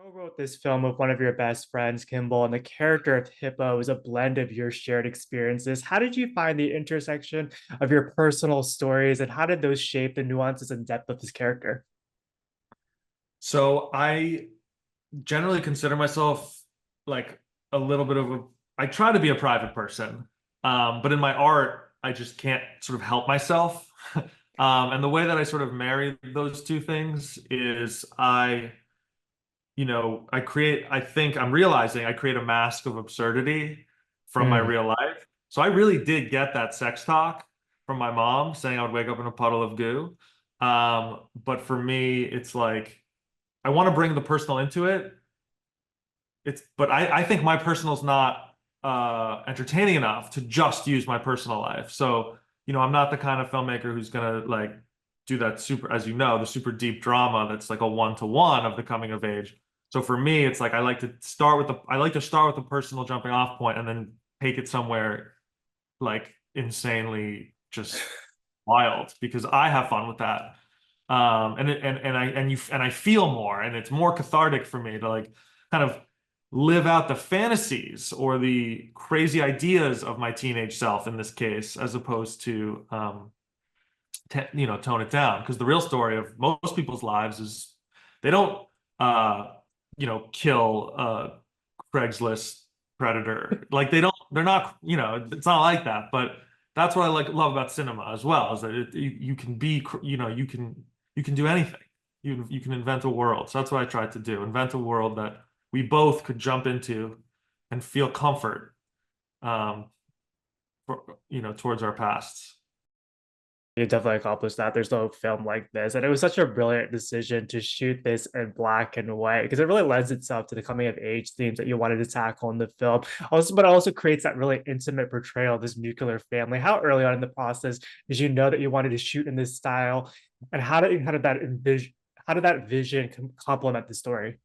Co-wrote this film with one of your best friends, Kimball, and the character of Hippo is a blend of your shared experiences. How did you find the intersection of your personal stories, and how did those shape the nuances and depth of this character? So I generally consider myself like a little bit of a, I try to be a private person. But in my art, I just can't sort of help myself. And the way that I sort of marry those two things is I think I'm realizing I create a mask of absurdity from my Mm. real life. So I really did get that sex talk from my mom saying I would wake up in a puddle of goo. But for me, it's like I want to bring the personal into it. But I think my personal's not entertaining enough to just use my personal life. So, I'm not the kind of filmmaker who's gonna like do that super, as you know, the super deep drama that's like a one-to-one of the coming of age. So for me, it's like I like to start with the personal jumping off point and then take it somewhere like insanely just wild because I have fun with that. And I feel more, and it's more cathartic for me to like kind of live out the fantasies or the crazy ideas of my teenage self in this case, as opposed to tone it down. Because the real story of most people's lives is they don't uh, kill a Craigslist predator. Like they're not, it's not like that. But that's what I love about cinema as well, is that you can be, you can do anything. You can invent a world. So that's what I tried to do, invent a world that we both could jump into and feel comfort, um, towards our pasts. You definitely accomplished that. There's no film like this. And it was such a brilliant decision to shoot this in black and white because it really lends itself to the coming of age themes that you wanted to tackle in the film. Also, but it also creates that really intimate portrayal of this nuclear family. How early on in the process did you know that you wanted to shoot in this style? And how did that vision complement the story?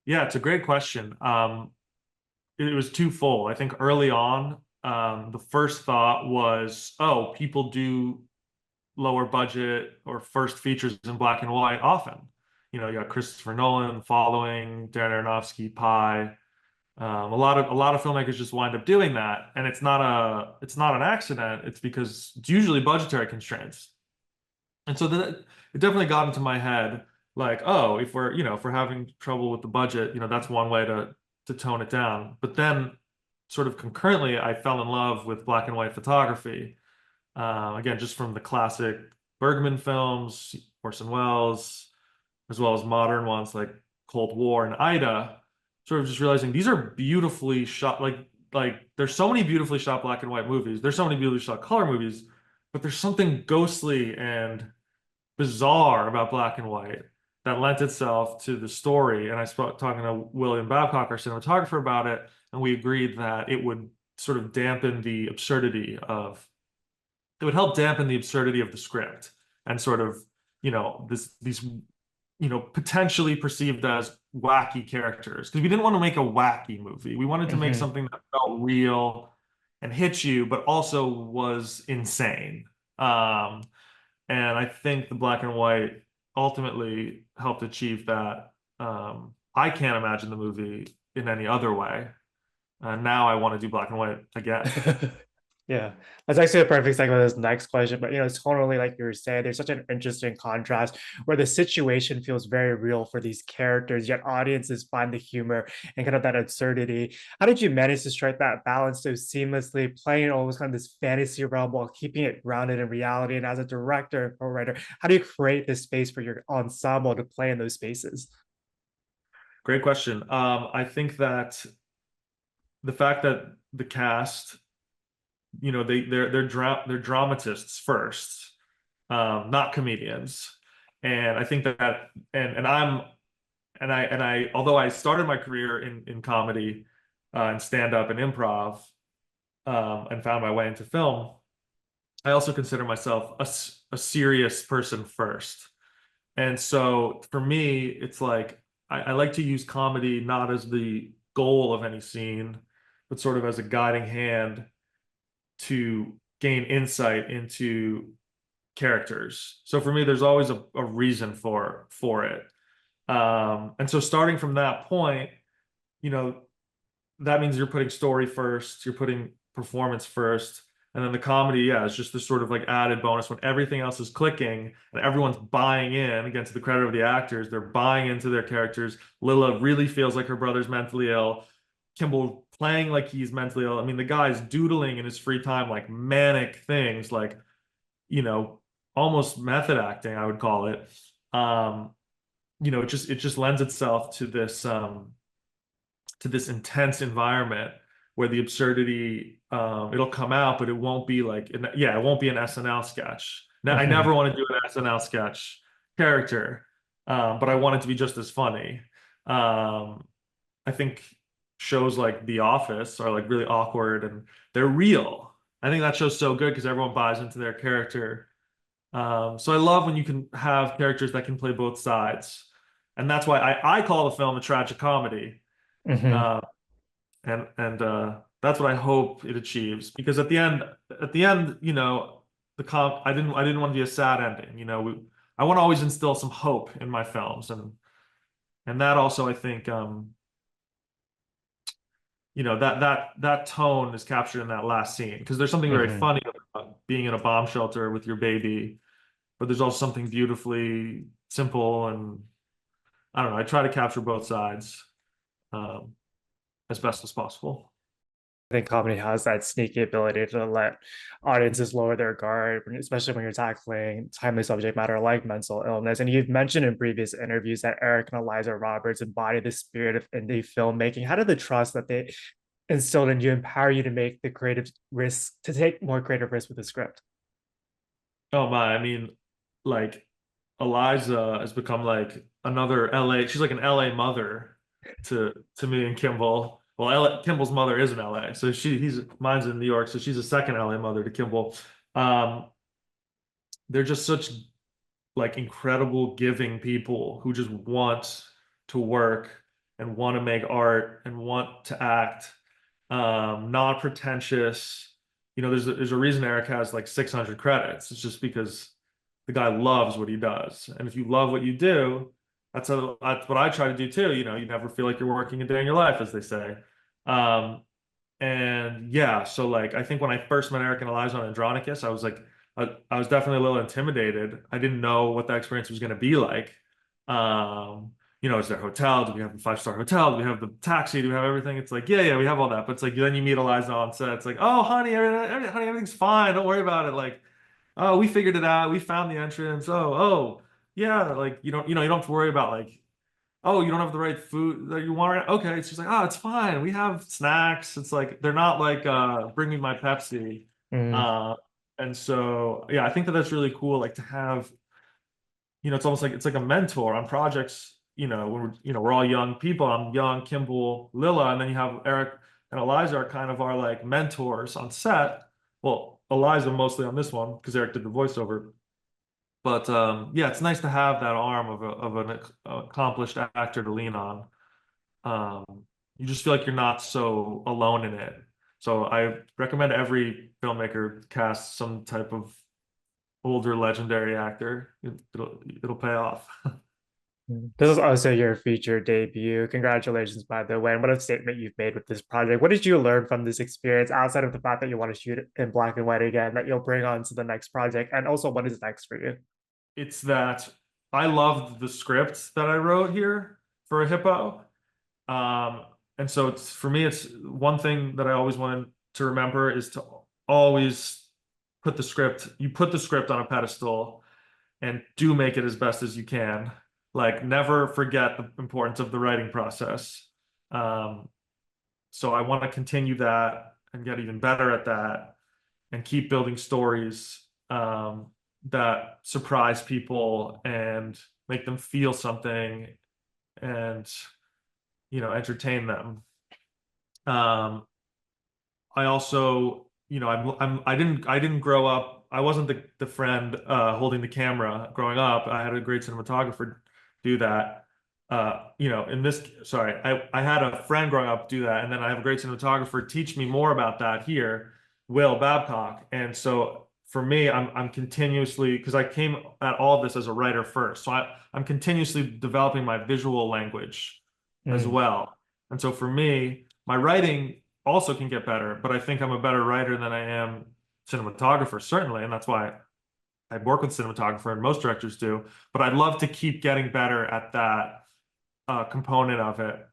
Yeah, it's a great question. It was twofold. I think early on, the first thought was, oh, people do lower budget or first features in black and white often. You got Christopher Nolan following, Darren Aronofsky, Pi. A lot of filmmakers just wind up doing that, and it's not an accident. It's because it's usually budgetary constraints. And so that it definitely got into my head, like, oh, if we're having trouble with the budget, that's one way to tone it down. But then, sort of concurrently, I fell in love with black and white photography. Again, just from the classic Bergman films, Orson Welles, as well as modern ones like Cold War and Ida. Sort of just realizing these are beautifully shot, like there's so many beautifully shot black and white movies. There's so many beautifully shot color movies, but there's something ghostly and bizarre about black and white that lent itself to the story. And I spoke talking to William Babcock, our cinematographer, about it, and we agreed that it would help dampen the absurdity of the script and sort of, these, potentially perceived as wacky characters. Because we didn't want to make a wacky movie. We wanted to make Mhm. something that felt real and hit you, but also was insane. Um, and I think the black and white ultimately helped achieve that. I can't imagine the movie in any other way. Now I want to do black and white again. Yeah, that's actually a perfect segment of this next question. But it's totally like you were saying, there's such an interesting contrast where the situation feels very real for these characters, yet audiences find the humor and kind of that absurdity. How did you manage to strike that balance so seamlessly, playing almost kind of this fantasy realm while keeping it grounded in reality? And as a director and co-writer, how do you create this space for your ensemble to play in those spaces? Great question. I think that the fact that the cast, they're dramatists first, not comedians, and I think that and I although I started my career in comedy, and stand up and improv, and found my way into film, I also consider myself a serious person first. And so for me, it's like I like to use comedy not as the goal of any scene, but sort of as a guiding hand to gain insight into characters. So for me, there's always a reason for it. And so starting from that point, you know, that means you're putting story first, you're putting performance first, and then the comedy, yeah, is just this sort of like added bonus when everything else is clicking and everyone's buying in. Again, to the credit of the actors, they're buying into their characters. Lila really feels like her brother's mentally ill. Kimball playing like he's mentally ill. I mean, the guy's doodling in his free time like manic things, like, you know, almost method acting, I would call it. Um, it just lends itself to this intense environment where the absurdity it'll come out, but it won't be like yeah, it won't be an SNL sketch. Now, I Mhm. never want to do an SNL sketch character, but I want it to be just as funny. Um, I think shows like The Office are like really awkward and they're real. I think that show's so good because everyone buys into their character. So I love when you can have characters that can play both sides. And that's why I call the film a tragic comedy. Mhm. Uh, and that's what I hope it achieves. Because at the end, I didn't want to be a sad ending. I want to always instill some hope in my films, and that also I think that tone is captured in that last scene because there's something very Mhm. funny about being in a bomb shelter with your baby, but there's also something beautifully simple, and I don't know. I try to capture both sides um, as best as possible. I think comedy has that sneaky ability to let audiences lower their guard, especially when you're tackling timely subject matter like mental illness. And you've mentioned in previous interviews that Eric and Eliza Roberts embody the spirit of indie filmmaking. How did the trust that they instilled in you empower you to make the creative risks, to take more creative risks with the script? Oh my, I mean, like Eliza has become like another LA. She's like an LA mother to me and Kimball. Well, Kimball's mother is in LA, so mine's in New York, so she's a second LA mother to Kimball. Um, they're just such like incredible giving people who just want to work and want to make art and want to act, not pretentious. There's a reason Eric has like 600 credits. It's just because the guy loves what he does. And if you love what you do, that's what I try to do too. You never feel like you're working a day in your life, as they say. Um, and yeah, so like I think when I first met Eric and Eliza on Andronicus, I was definitely a little intimidated. I didn't know what that experience was going to be like. Is there a hotel? Do we have a five-star hotel? Do we have the taxi? Do we have everything? It's like, yeah, yeah, we have all that. But it's like then you meet Eliza on set. It's like, oh, honey, honey, everything's fine. Don't worry about it. Like, oh, we figured it out. We found the entrance. Oh, yeah. Like you don't have to worry about like, oh, you don't have the right food that you want. Okay, it's just like, oh, it's fine. We have snacks. It's like they're not like bring me my Pepsi. Mm, Uh, and so yeah, I think that that's really cool. Like to have, it's almost like it's like a mentor on projects. When we're all young people. I'm young, Kimball, Lila, and then you have Eric and Eliza are kind of our like mentors on set. Well, Eliza mostly on this one because Eric did the voiceover. But yeah, it's nice to have that arm of an accomplished actor to lean on. You just feel like you're not so alone in it. So I recommend every filmmaker cast some type of older legendary actor. It'll pay off. mm. This is also your feature debut. Congratulations, by the way. And what a statement you've made with this project. What did you learn from this experience outside of the fact that you want to shoot it in black and white again, that you'll bring on to the next project? And also, what is next for you? It's that I loved the script that I wrote here for a Hippo. Um, and so it's for me, it's one thing that I always wanted to remember is to always you put the script on a pedestal and do make it as best as you can. Like never forget the importance of the writing process. Um, so I want to continue that and get even better at that and keep building stories that surprise people and make them feel something and entertain them. Um, I also, I didn't grow up. I wasn't the friend holding the camera growing up. I had a great cinematographer do that. Sorry, I had a friend growing up do that, and then I have a great cinematographer teach me more about that here, Will Babcock. And so for me, I'm continuously, because I came at all of this as a writer first, so I'm continuously developing my visual language as Mm, well. And so for me, my writing also can get better, but I think I'm a better writer than I am cinematographer, certainly, and that's why I work with cinematographer, and most directors do. But I'd love to keep getting better at that component of it,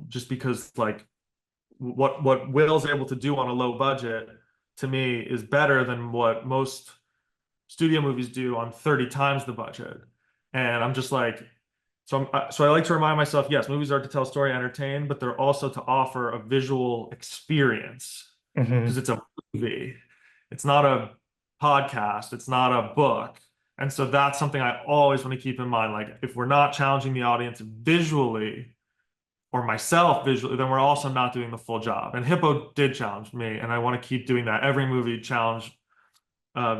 just because like what Will's able to do on a low budget to me is better than what most studio movies do on 30 times the budget. And I'm just like, so I like to remind myself, yes, movies are to tell a story, entertain, but they're also to offer a visual experience because mhm, it's a movie. It's not a podcast, it's not a book. And so that's something I always want to keep in mind. Like if we're not challenging the audience visually, or myself visually, then we're also not doing the full job. And Hippo did challenge me, and I want to keep doing that. Every movie challenge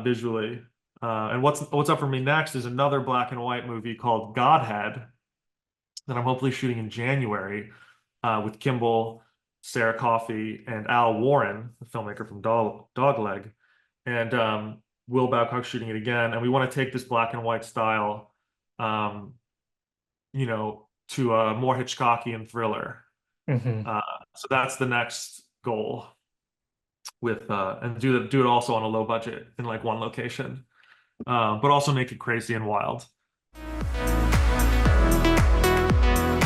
visually. And what's up for me next is another black and white movie called Godhead that I'm hopefully shooting in January with Kimball, Sarah Coffey, and Al Warren, the filmmaker from Dogleg, and Will Babcock shooting it again. And we want to take this black and white style, um, to a more Hitchcockian thriller. mhm. Uh, so that's the next goal with and do it also on a low budget in like one location, but also make it crazy and wild.